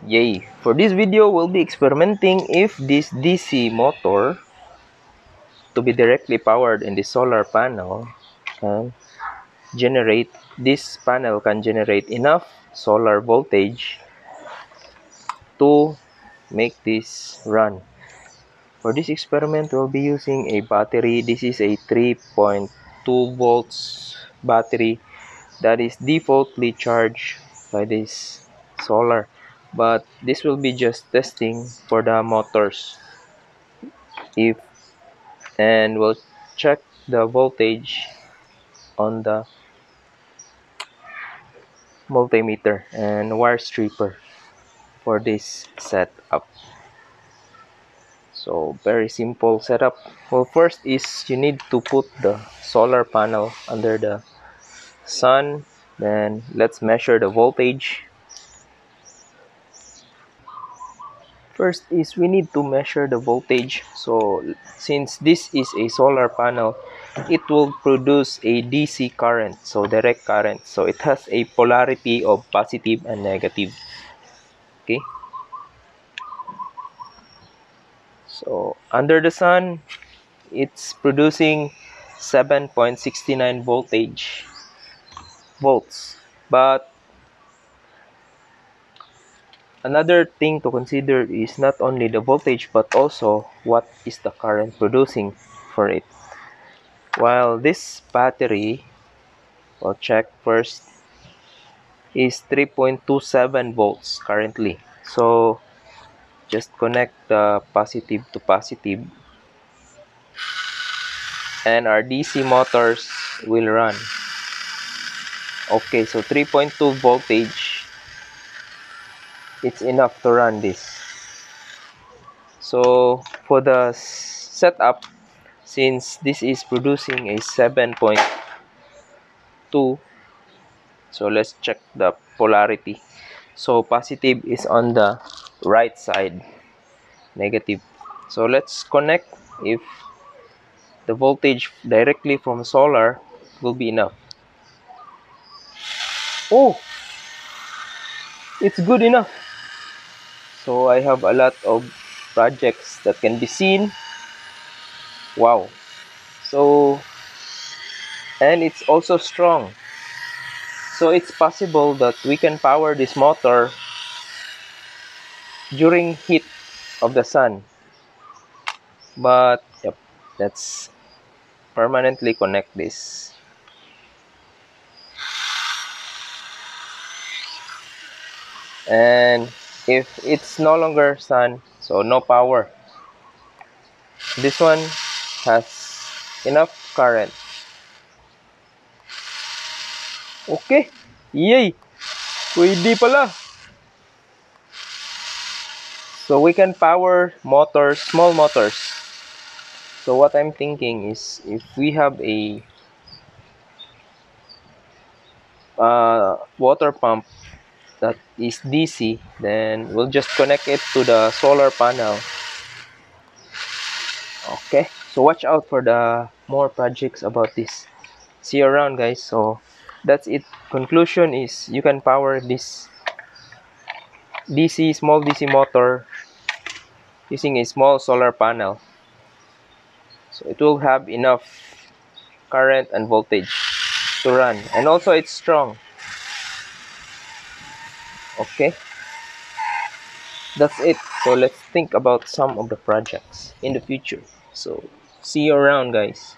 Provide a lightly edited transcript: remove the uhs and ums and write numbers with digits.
Yay! For this video, we'll be experimenting if this DC motor to be directly powered in the solar panel can generate, this panel can generate enough solar voltage to make this run. For this experiment, we'll be using a battery. This is a 3.2 volts battery that is defaultly charged by this solar, but this will be just testing for the motors if, and we'll check the voltage on the multimeter and wire stripper for this setup. So very simple setup. Well, first is you need to put the solar panel under the sun. Then let's measure the voltage. First is we need to measure the voltage. So since this is a solar panel, it will produce a DC current, so direct current. So it has a polarity of positive and negative. Okay. So under the sun, it's producing 7.69 volts. But another thing to consider is not only the voltage but also what is the current producing for it. While this battery, I'll check first, is 3.27 volts currently. So just connect the positive to positive and our DC motors will run. Okay, so 3.2 voltage, it's enough to run this. So for the setup, since this is producing a 7.2, so let's check the polarity. So positive is on the right side, negative. So let's connect if the voltage directly from solar will be enough. Oh, it's good enough. So I have a lot of projects that can be seen. Wow. So, and it's also strong. So it's possible that we can power this motor during heat of the sun. But yep, let's permanently connect this. And if it's no longer sun, so no power, this one has enough current. Okay, yay, pwede pala. So we can power motors, small motors. So what I'm thinking is if we have a water pump that is DC, then we'll just connect it to the solar panel. Okay, so watch out for the more projects about this. See you around, guys. So that's it. Conclusion is you can power this small DC motor using a small solar panel. So it will have enough current and voltage to run, and also it's strong. Okay, that's it. So let's think about some of the projects in the future. So see you around, guys.